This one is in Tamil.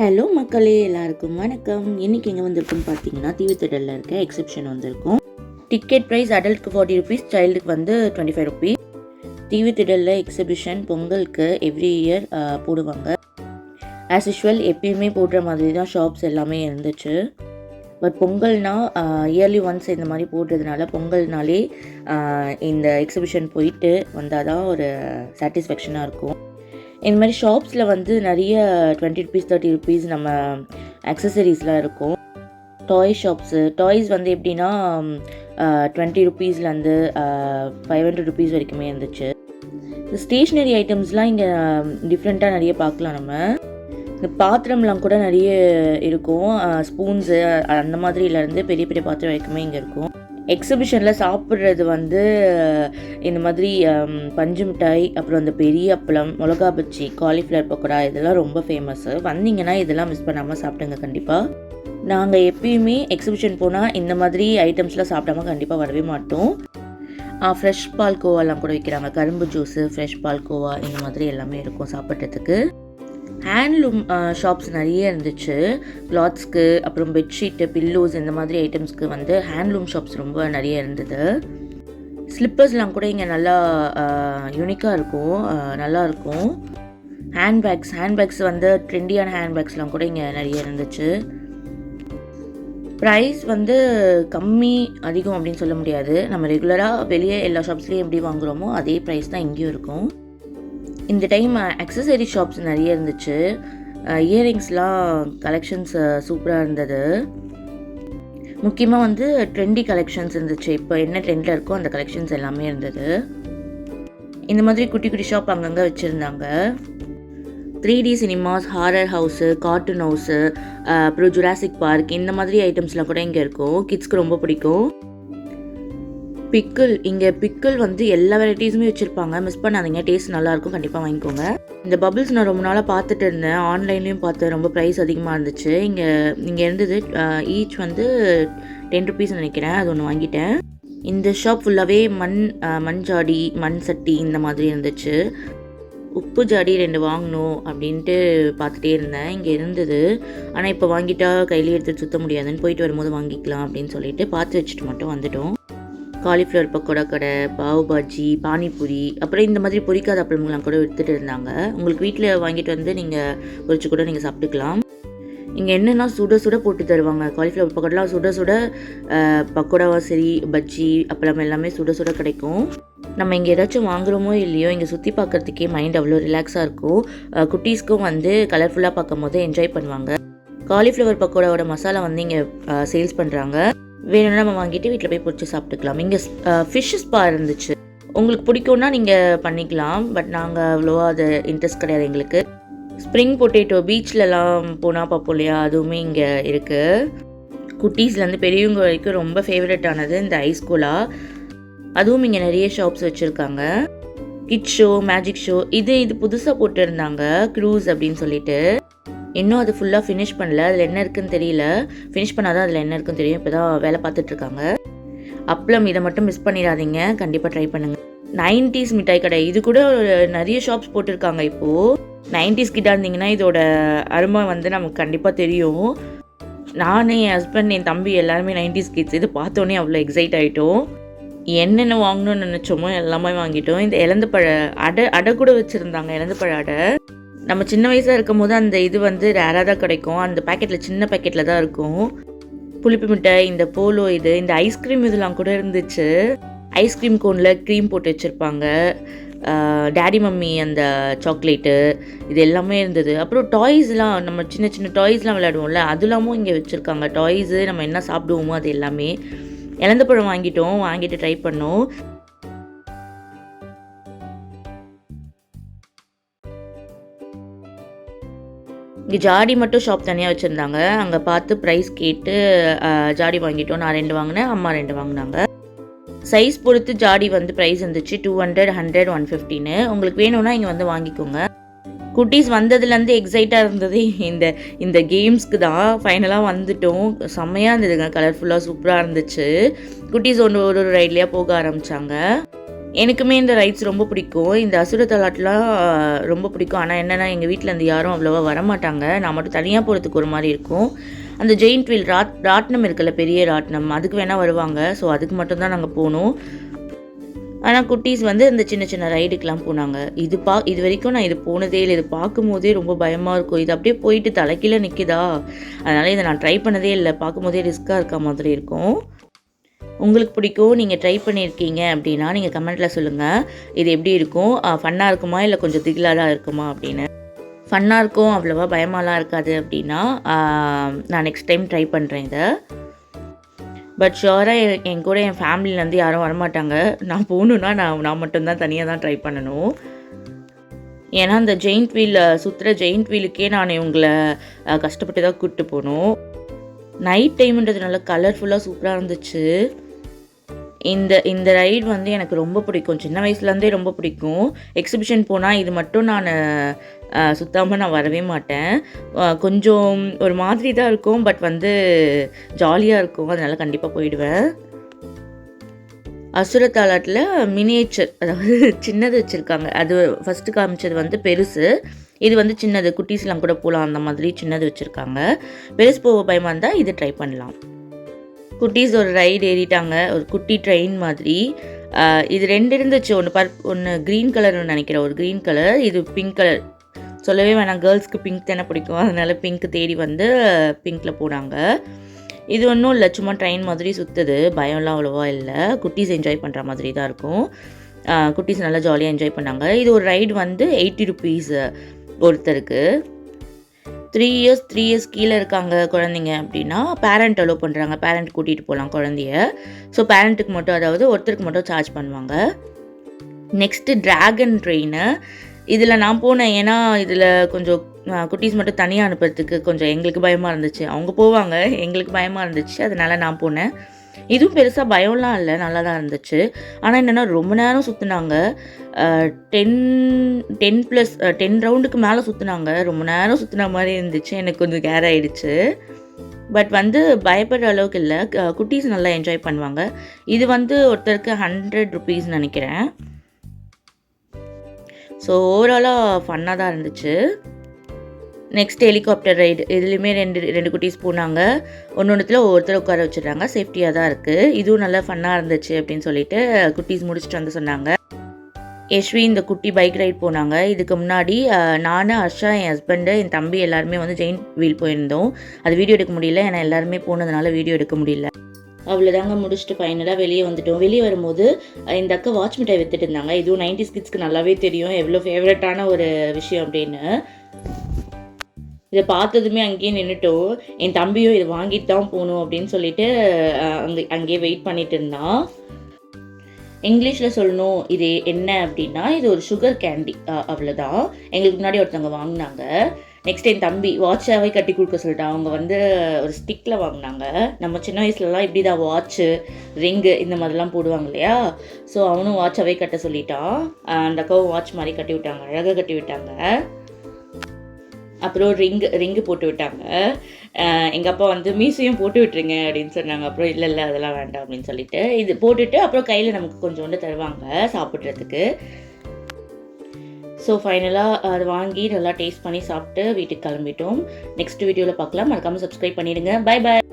ஹலோ மக்களே, எல்லாருக்கும் வணக்கம். இன்றைக்கி எங்கே வந்திருக்குன்னு பார்த்தீங்கன்னா, தீவுத்திடலில் இருக்க எக்ஸிபிஷன் வந்திருக்கும். டிக்கெட் ப்ரைஸ் அடல்ட்க்கு 40 ருபீஸ், சைல்டுக்கு வந்து 25 ருபீஸ். தீவுத்திடலில் எக்ஸிபிஷன் பொங்கலுக்கு எவ்ரி இயர் போடுவாங்க. ஆஸ் யூஷுவல் எப்பயுமே போடுற மாதிரி தான் ஷாப்ஸ் எல்லாமே இருந்துச்சு. பட் பொங்கல்னால் இயர்லி ஒன்ஸ் இந்த மாதிரி போடுறதுனால பொங்கல்னாலே இந்த எக்ஸிபிஷன் போயிட்டு வந்தால் தான் ஒரு சாட்டிஸ்ஃபேக்ஷனாக இருக்கும். இந்த மாதிரி ஷாப்ஸில் வந்து நிறைய 20 ருபீஸ் 30 ருபீஸ் நம்ம அக்சசரிஸ்லாம் இருக்கும். டாய் ஷாப்ஸு, டாய்ஸ் வந்து எப்படின்னா 20 ருபீஸ்லேருந்து 500 ருபீஸ் வரைக்குமே இருந்துச்சு. இந்த ஸ்டேஷ்னரி ஐட்டம்ஸ்லாம் இங்கே டிஃப்ரெண்ட்டாக நிறைய பார்க்கலாம். நம்ம இந்த பாத்திரம்லாம் கூட நிறைய இருக்கும். ஸ்பூன்ஸு அந்த மாதிரிலேருந்து பெரிய பெரிய பாத்திரம் வரைக்குமே இங்கே இருக்கும். எக்ஸிபிஷனில் சாப்பிட்றது வந்து இந்த மாதிரி பஞ்சு மிட்டாய், அப்புறம் அந்த பெரிய அப்பளம், மிளகா பச்சி, காலிஃப்ளவர் பக்கோடா, இதெல்லாம் ரொம்ப ஃபேமஸ்ஸு. வந்தீங்கன்னா இதெல்லாம் மிஸ் பண்ணாமல் சாப்பிடுங்க கண்டிப்பாக. நாங்கள் எப்பயுமே எக்ஸிபிஷன் போனால் இந்த மாதிரி ஐட்டம்ஸ்லாம் சாப்பிடாம கண்டிப்பாக வரவே மாட்டோம். ஃப்ரெஷ் பால்கோவாலாம் கூட விற்கிறாங்க. கரும்பு ஜூஸு, ஃப்ரெஷ் பால்கோவா, இந்த மாதிரி எல்லாமே இருக்கும் சாப்பிட்றதுக்கு. ஹேண்ட்லூம் ஷாப்ஸ் நிறைய இருந்துச்சு. கிளாத்ஸ்க்கு, அப்புறம் பெட்ஷீட்டு, பில்லோஸ், இந்த மாதிரி ஐட்டம்ஸ்க்கு வந்து ஹேண்ட்லூம் ஷாப்ஸ் ரொம்ப நிறைய இருந்தது. ஸ்லிப்பர்ஸ்லாம் கூட இங்கே நல்லா யூனிக்காக இருக்கும், நல்லாயிருக்கும். ஹேண்ட்பேக்ஸ் வந்து ட்ரெண்டியான ஹேண்ட்பேக்ஸ்லாம் கூட இங்கே நிறைய இருந்துச்சு. ப்ரைஸ் வந்து கம்மி அதிகம் அப்படின்னு சொல்ல முடியாது. நம்ம ரெகுலராக வெளியே எல்லா ஷாப்ஸ்லேயும் எப்படி வாங்குகிறோமோ அதே ப்ரைஸ் தான் இங்கேயும் இருக்கும். இந்த டைம் அக்சசரி ஷாப்ஸ் நிறைய இருந்துச்சு. இயரிங்ஸ்லாம் கலெக்ஷன்ஸ் சூப்பராக இருந்தது. முக்கியமாக வந்து ட்ரெண்டி கலெக்ஷன்ஸ் இருந்துச்சு. இப்போ என்ன ட்ரெண்டில் இருக்கோ அந்த கலெக்ஷன்ஸ் எல்லாமே இருந்தது. இந்த மாதிரி குட்டி குட்டி ஷாப் அங்கங்கே வச்சுருந்தாங்க. 3D cinemas, horror house, cartoon house, அப்புறம் ஜுராசிக் பார்க், இந்த மாதிரி ஐட்டம்ஸ்லாம் கூட இங்கே இருக்கும். கிட்ஸ்க்கு ரொம்ப பிடிக்கும். பிக்கிள் வந்து எல்லா வெரைட்டிஸுமே வச்சுருப்பாங்க. மிஸ் பண்ணாதீங்க, டேஸ்ட் நல்லாயிருக்கும், கண்டிப்பாக வாங்கிக்கோங்க. இந்த பபிள்ஸ் நான் ரொம்ப நாளாக பார்த்துட்டு இருந்தேன். ஆன்லைன்லேயும் பார்த்தேன். ரொம்ப ப்ரைஸ் அதிகமாக இருந்துச்சு. இங்கே இருந்தது ஈச் வந்து 10 ருபீஸ் நினைக்கிறேன். அது ஒன்று வாங்கிட்டேன். இந்த ஷாப் ஃபுல்லாகவே மண் ஜாடி, மண் சட்டி, இந்த மாதிரி இருந்துச்சு. உப்பு ஜாடி 2 வாங்கணும் அப்படின்ட்டு பார்த்துட்டே இருந்தேன். இங்கே இருந்தது. ஆனால் இப்போ வாங்கிட்டா கையிலே எடுத்துகிட்டு சுற்ற முடியாதுன்னு போயிட்டு வரும்போது வாங்கிக்கலாம் அப்படின்னு சொல்லிட்டு பார்த்து வச்சுட்டு மட்டும் வந்துட்டோம். காலிஃப்ளவர் பக்கோடா கடை, பாவ் பாஜி, பானிபூரி, அப்புறம் இந்த மாதிரி பொரிக்காத அப்பளம்லாம் கூட விற்றுட்டு இருந்தாங்க. உங்களுக்கு வீட்டில் வாங்கிட்டு வந்து நீங்கள் பொரிச்சு கூட நீங்கள் சாப்பிட்டுக்கலாம். இங்கே என்னென்னா சுட சுட போட்டு தருவாங்க. காலிஃப்ளவர் பக்கோடாலாம் சுட சுட, பக்கோடாவா சரி, பஜ்ஜி, அப்பளம் எல்லாமே சுட சுட கிடைக்கும். நம்ம இங்கே ஏதாச்சும் வாங்குகிறோமோ இல்லையோ, இங்கே சுற்றி பார்க்குறதுக்கே மைண்ட் அவ்வளோ ரிலாக்ஸாக இருக்கும். குட்டீஸ்க்கும் வந்து கலர்ஃபுல்லாக பார்க்கும் போது என்ஜாய் பண்ணுவாங்க. காலிஃப்ளவர் பக்கோடாவோட மசாலா வந்து இங்கே சேல்ஸ் பண்ணுறாங்க. வேணும்னா நம்ம வாங்கிட்டு வீட்டில் போய் பொரிச்சு சாப்பிட்டுக்கலாம். இங்கே ஃபிஷ் ஸ்பா இருந்துச்சு. உங்களுக்கு பிடிக்கும்னா நீங்கள் பண்ணிக்கலாம். பட் நாங்கள் அவ்வளோவா அது இன்ட்ரெஸ்ட் கிடையாது எங்களுக்கு. ஸ்ப்ரிங் பொட்டேட்டோ பீச்லலாம் போனால் பார்ப்போம் இல்லையா, அதுவுமே இங்கே இருக்குது. குட்டீஸ்லேருந்து பெரியவங்க வரைக்கும் ரொம்ப ஃபேவரட்டானது இந்த ஐஸ் கோலா. அதுவும் இங்கே நிறைய ஷாப்ஸ் வச்சுருக்காங்க. கிட் ஷோ, மேஜிக் ஷோ, இது புதுசாக போட்டுருந்தாங்க, க்ரூஸ் அப்படின்னு சொல்லிட்டு. இன்னும் அது ஃபுல்லாக ஃபினிஷ் பண்ணல. அதில் என்ன இருக்குதுன்னு தெரியல. ஃபினிஷ் பண்ணால் தான் அதில் என்ன இருக்குன்னு தெரியும். இப்போ தான் வேலை பார்த்துட்ருக்காங்க. அப்பளம், இதை மட்டும் மிஸ் பண்ணிடாதீங்க, கண்டிப்பாக ட்ரை பண்ணுங்கள். 90s மிட்டாய் கடை, இது கூட நிறைய ஷாப்ஸ் போட்டிருக்காங்க. இப்போது 90s கிட்ட இருந்தீங்கன்னா இதோட அருமை வந்து நமக்கு கண்டிப்பாக தெரியும். நான், என் ஹஸ்பண்ட், என் தம்பி எல்லாருமே 90s கிட்ஸ். இது பார்த்தோன்னே அவ்வளோ எக்ஸைட் ஆகிட்டோம். என்னென்ன வாங்கணும்னு நினச்சோமோ எல்லாமே வாங்கிட்டோம். இந்த இலந்தப்பழ அடை கூட வச்சுருந்தாங்க. இலந்தப்பழ அடை நம்ம சின்ன வயசாக இருக்கும் போது அந்த இது வந்து ரேராக தான் கிடைக்கும். அந்த பேக்கெட்டில், சின்ன பேக்கெட்டில் தான் இருக்கும். புளிப்பு மிட்டாய், இந்த போலோ, இந்த ஐஸ்கிரீம் இதெல்லாம் கூட இருந்துச்சு. ஐஸ்கிரீம் கோனில் க்ரீம் போட்டு வச்சுருப்பாங்க. டேடி மம்மி அந்த சாக்லேட்டு, இது எல்லாமே இருந்தது. அப்புறம் டாய்ஸ்லாம், நம்ம சின்ன சின்ன டாய்ஸ்லாம் விளையாடுவோம்ல, அதெல்லாமும் இங்கே வச்சுருக்காங்க. டாய்ஸு, நம்ம என்ன சாப்பிடுவோமோ அது எல்லாமே. இலந்தப்பழம் வாங்கிட்டு ட்ரை பண்ணோம். இங்கே ஜாடி மட்டும் ஷாப் தனியாக வச்சுருந்தாங்க. அங்கே பார்த்து ப்ரைஸ் கேட்டு ஜாடி வாங்கிட்டோம். நான் 2 வாங்கினேன், அம்மா 2 வாங்கினாங்க. சைஸ் பொறுத்து ஜாடி வந்து ப்ரைஸ் இருந்துச்சு. 200, 100, 150ன்னு. உங்களுக்கு வேணும்னா இங்கே வந்து வாங்கிக்கோங்க. குட்டீஸ் வந்ததுலேருந்து எக்ஸைட்டாக இருந்தது இந்த கேம்ஸ்க்கு தான். ஃபைனலாக வந்துட்டோம். செம்மையாக இருந்ததுங்க, கலர்ஃபுல்லாக சூப்பராக இருந்துச்சு. குட்டீஸ் ஒரு ரைட்லேயே போக ஆரம்பித்தாங்க. எனக்குமே இந்த ரைட்ஸ் ரொம்ப பிடிக்கும். இந்த அசுர தலாட்லாம் ரொம்ப பிடிக்கும். ஆனால் என்னென்னா எங்கள் வீட்டில் இருந்து யாரும் அவ்வளோவா வரமாட்டாங்க. நான் மட்டும் தனியாக போகிறதுக்கு ஒரு மாதிரி இருக்கும். அந்த ஜெயின்ட் வீல் ராட்டினம் இருக்குல்ல, பெரிய ராட்டினம், அதுக்கு வேணால் வருவாங்க. ஸோ அதுக்கு மட்டும்தான் நாங்கள் போகணும். ஆனால் குட்டீஸ் வந்து இந்த சின்ன சின்ன ரைடுக்கெலாம் போனாங்க. இது வரைக்கும் நான் இது போனதே இல்லை. இது பார்க்கும்போதே ரொம்ப பயமாக இருக்கும். இது அப்படியே போயிட்டு தலைக்கீழே நிற்குதா, அதனால் இதை நான் ட்ரை பண்ணதே இல்லை. பார்க்கும்போதே ரிஸ்க்காக இருக்க மாதிரி இருக்கும். உங்களுக்கு பிடிக்கும், நீங்கள் ட்ரை பண்ணியிருக்கீங்க அப்படின்னா நீங்கள் கமெண்ட்டில் சொல்லுங்கள். இது எப்படி இருக்கும், ஃபன்னாக இருக்குமா இல்லை கொஞ்சம் திகிலாக தான் இருக்குமா அப்படின்னு. ஃபன்னாக இருக்கும், அவ்வளோவா பயமாலாம் இருக்காது அப்படின்னா நான் நெக்ஸ்ட் டைம் ட்ரை பண்ணுறேன் இதை. பட் ஷுவராக என் கூட என் ஃபேமிலியிலேருந்து யாரும் வரமாட்டாங்க. நான் போகணுன்னா நான் மட்டும்தான் தனியாக தான் ட்ரை பண்ணணும். ஏன்னா அந்த ஜெயின்ட் வீல் சுற்றுற ஜெயின்ட் வீலுக்கே நான் இவங்களை கஷ்டப்பட்டு தான் கூப்பிட்டு போகணும். நைட் டைம்ன்றதுனால கலர்ஃபுல்லாக சூப்பராக இருந்துச்சு. இந்த ரைடு வந்து எனக்கு ரொம்ப பிடிக்கும். சின்ன வயசுலேருந்தே ரொம்ப பிடிக்கும். எக்ஸிபிஷன் போனால் இது மட்டும் நான் சுத்தாமல் நான் வரவே மாட்டேன். கொஞ்சம் ஒரு மாதிரி தான் இருக்கும், பட் வந்து ஜாலியாக இருக்கும். அதனால் கண்டிப்பாக போயிடுவேன். அசுர தாலாட்டில் மினியேச்சர், அதாவது சின்னது வச்சுருக்காங்க. அது ஃபஸ்ட்டு காமிச்சது வந்து பெருசு, இது வந்து சின்னது. குட்டீஸ்லாம் கூட போகலாம், அந்த மாதிரி சின்னது வச்சுருக்காங்க. பெருசு போக பயமாக இருந்தால் இது ட்ரை பண்ணலாம். குட்டீஸ் ஒரு ரைடு ஏறிட்டாங்க, ஒரு குட்டி ட்ரெயின் மாதிரி. இது 2 இருந்துச்சு. ஒன்று க்ரீன் கலர்னு நினைக்கிறேன், ஒரு க்ரீன் கலர், இது பிங்க் கலர். சொல்லவே வேணாம், கேர்ள்ஸ்க்கு பிங்க் தானே பிடிக்கும். அதனால் பிங்க் தேடி வந்து பிங்க்கில் போனாங்க. இது ஒன்றும் இல்லை, சும்மா ட்ரெயின் மாதிரி சுற்றுது. பயம்லாம் அவ்வளோவா இல்லை. குட்டீஸ் என்ஜாய் பண்ணுற மாதிரி தான் இருக்கும். குட்டீஸ் நல்லா ஜாலியாக என்ஜாய் பண்ணாங்க. இது ஒரு ரைடு வந்து 80 rupees ஒருத்தருக்கு. 3 years கீழே இருக்காங்க குழந்தைங்க அப்படின்னா பேரண்ட் அலோவ் பண்ணுறாங்க. பேரண்ட் கூட்டிகிட்டு போகலாம் குழந்தைய. ஸோ பேரண்ட்டுக்கு மட்டும், அதாவது ஒருத்தருக்கு மட்டும் சார்ஜ் பண்ணுவாங்க. Next dragon train. இதில் நான் போனேன். ஏன்னா இதில் கொஞ்சம் குட்டீஸ் மட்டும் தனியாக அனுப்புறதுக்கு கொஞ்சம் எங்களுக்கு பயமாக இருந்துச்சு. அவங்க போவாங்க, எங்களுக்கு பயமாக இருந்துச்சு. அதனால் நான் போனேன். இதுவும் பெருசாக பயம்லாம் இல்லை, நல்லா தான் இருந்துச்சு. ஆனால் என்னென்னா ரொம்ப நேரம் சுற்றுனாங்க. 10 ரவுண்டுக்கு மேலே சுற்றுனாங்க. ரொம்ப நேரம் சுற்றுன மாதிரி இருந்துச்சு. எனக்கு கொஞ்சம் கேர் ஆகிடுச்சு. பட் வந்து பயப்படுற அளவுக்கு இல்லை. குட்டீஸ் நல்லா என்ஜாய் பண்ணுவாங்க. இது வந்து ஒருத்தருக்கு 100 rupees நினைக்கிறேன். ஸோ ஓவராலாக ஃபன்னாக தான் இருந்துச்சு. Next helicopter ride. இதுலேயுமே ரெண்டு குட்டீஸ் போனாங்க. ஒன்றுத்தில் ஒவ்வொருத்தர் உட்கார வச்சுடுறாங்க. சேஃப்டியாக தான் இருக்குது. இதுவும் நல்லா ஃபன்னாக இருந்துச்சு அப்படின்னு சொல்லிட்டு குட்டீஸ் முடிச்சுட்டு வந்து சொன்னாங்க. யஷ்வி இந்த குட்டி பைக் ரைட் போனாங்க. இதுக்கு முன்னாடி நான், ஹர்ஷா, என் ஹஸ்பண்டு, என் தம்பி எல்லாருமே வந்து ஜெயின் வீல் போயிருந்தோம். அது வீடியோ எடுக்க முடியல, ஏன்னா எல்லாருமே போனதுனால வீடியோ எடுக்க முடியல. அவ்வளோதாங்க, முடிச்சுட்டு ஃபைனலாக வெளியே வந்துட்டோம். வெளியே வரும்போது இந்த அக்கா வாட்ச் மிட்டாய் வித்துட்டு இருந்தாங்க. இதுவும் 90s கிட்ஸ்க்கு நல்லாவே தெரியும் எவ்வளோ ஃபேவரட்டான ஒரு விஷயம் அப்படின்னு. இதை பார்த்ததுமே அங்கேயே நின்றுட்டோம். என் தம்பியும் இதை வாங்கிட்டு தான் போகணும் அப்படின்னு சொல்லிட்டு அங்கேயே வெயிட் பண்ணிட்டு இருந்தான். இங்கிலீஷில் சொல்லணும் இது என்ன அப்படின்னா, இது ஒரு சுகர் கேண்டி, அவ்வளோதான். எங்களுக்கு முன்னாடி ஒருத்தவங்க வாங்கினாங்க. நெக்ஸ்ட் என் தம்பி வாட்சாகவே கட்டி கொடுக்க சொல்லிட்டான். அவங்க வந்து ஒரு ஸ்டிக்கில் வாங்கினாங்க. நம்ம சின்ன வயசுலலாம் இப்படி தான் வாட்சு, ரிங்கு இந்த மாதிரிலாம் போடுவாங்க இல்லையா. ஸோ அவனும் வாட்சாகவே கட்ட சொல்லிட்டான். அந்த அக்காவும் வாட்ச் மாதிரி கட்டி விட்டாங்க, அழகாக கட்டி விட்டாங்க. அப்புறம் ரிங்கு போட்டு விட்டாங்க. எங்கள் அப்பா வந்து மீசையும் போட்டு விட்டுருங்க அப்படின்னு சொன்னாங்க. அப்புறம் இல்லை அதெல்லாம் வேண்டாம் அப்படின்னு சொல்லிட்டு இது போட்டுட்டு அப்புறம் கையில் நமக்கு கொஞ்சோண்டு தருவாங்க சாப்பிட்றதுக்கு. ஸோ ஃபைனலாக அதை வாங்கி நல்லா டேஸ்ட் பண்ணி சாப்பிட்டு வீட்டுக்கு கிளம்பிட்டோம். நெக்ஸ்ட் வீடியோவில் பார்க்கலாம். மறக்காமல் சப்ஸ்கிரைப் பண்ணிவிடுங்க. Bye bye.